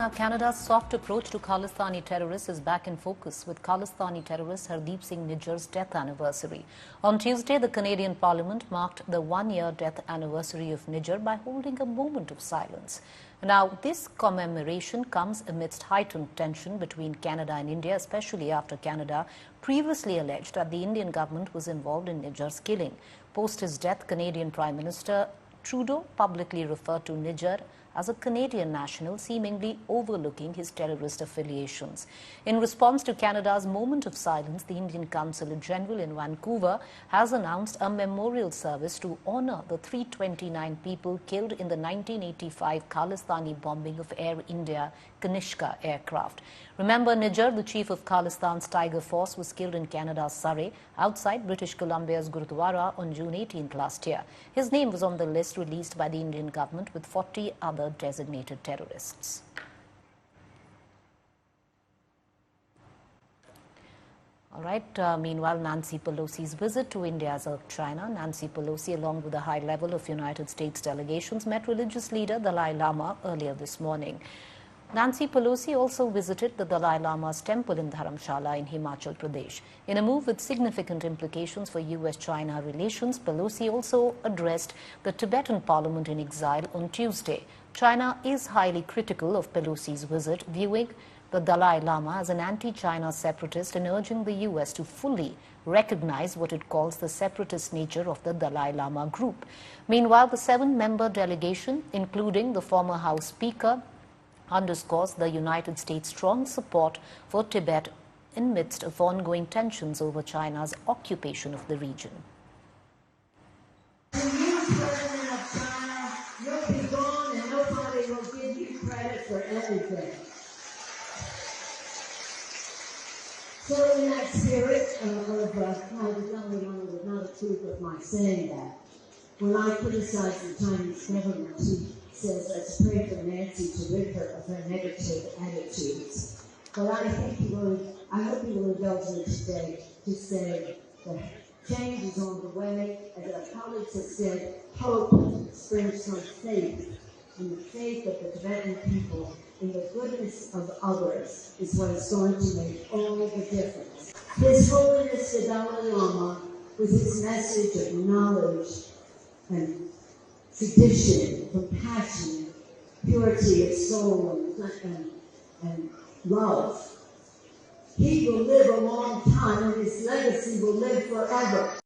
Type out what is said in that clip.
Now, Canada's soft approach to Khalistani terrorists is back in focus with Khalistani terrorist Hardeep Singh Nijjar's death anniversary. On Tuesday, the Canadian Parliament marked the one-year death anniversary of Nijjar by holding a moment of silence. Now, this commemoration comes amidst heightened tension between Canada and India, especially after Canada previously alleged that the Indian government was involved in Nijjar's killing. Post his death, Canadian Prime Minister Trudeau publicly referred to Nijjar as a Canadian national, seemingly overlooking his terrorist affiliations. In response to Canada's moment of silence, the Indian Consulate General in Vancouver has announced a memorial service to honor the 329 people killed in the 1985 Khalistani bombing of Air India Kanishka aircraft. Remember, Nijjar, the chief of Khalistan's Tiger Force, was killed in Canada's Surrey, outside British Columbia's Gurudwara on June 18th last year. His name was on the list released by the Indian government with 40 other designated terrorists. All right. Meanwhile, Nancy Pelosi's visit to India has irked China. Nancy Pelosi, along with a high level of United States delegations, met religious leader Dalai Lama earlier this morning. Nancy Pelosi also visited the Dalai Lama's temple in Dharamshala in Himachal Pradesh. In a move with significant implications for US-China relations, Pelosi also addressed the Tibetan parliament in exile on Tuesday. China is highly critical of Pelosi's visit, viewing the Dalai Lama as an anti-China separatist and urging the US to fully recognize what it calls the separatist nature of the Dalai Lama group. Meanwhile, the 7-member delegation, including the former House Speaker, underscores the United States' strong support for Tibet in midst of ongoing tensions over China's occupation of the region. You, President of China, you'll be gone and nobody will give you credit for anything. So in that spirit I was only one of another truth of my saying that. When I criticize the Chinese government, he says, let's pray for Nancy to rid her of her negative attitudes. But I hope you will indulge me today to say that change is on the way. As our colleagues have said, hope springs from faith. And the faith of the Tibetan people in the goodness of others is what is going to make all the difference. His Holiness the Dalai Lama, with his message of knowledge and tradition, compassion, purity of soul, and love. He will live a long time, and his legacy will live forever.